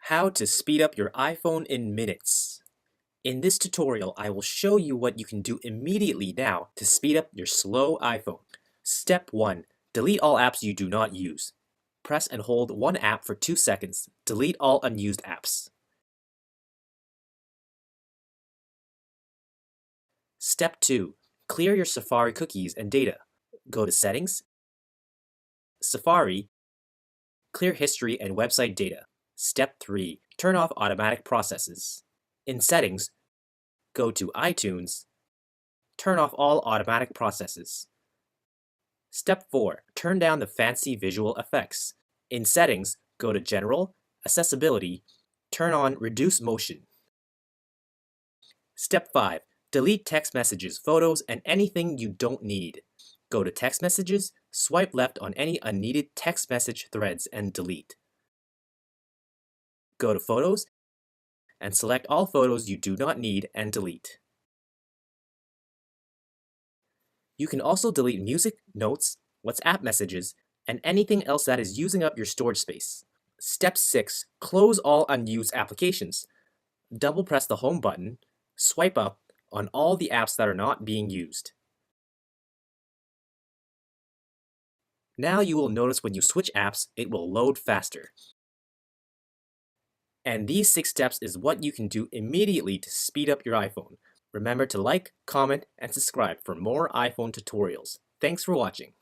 How to speed up your iPhone in minutes. In this tutorial, I will show you what you can do immediately now to speed up your slow iPhone. Step 1. Delete all apps you do not use. Press and hold one app for 2 seconds. Delete all unused apps. Step 2. Clear your Safari cookies and data. Go to Settings, Safari, Clear History and Website Data. Step 3. Turn off automatic processes. In Settings, go to iTunes, turn off all automatic processes. Step 4. Turn down the fancy visual effects. In Settings, go to General, Accessibility, turn on Reduce Motion. Step 5. Delete text messages, photos, and anything you don't need. Go to Text Messages, swipe left on any unneeded text message threads and delete. Go to Photos and select all photos you do not need and delete. You can also delete music, notes, WhatsApp messages, and anything else that is using up your storage space. Step 6. Close all unused applications. Double press the Home button, swipe up on all the apps that are not being used. Now you will notice when you switch apps, it will load faster. And these 6 steps is what you can do immediately to speed up your iPhone. Remember to like, comment, and subscribe for more iPhone tutorials. Thanks for watching.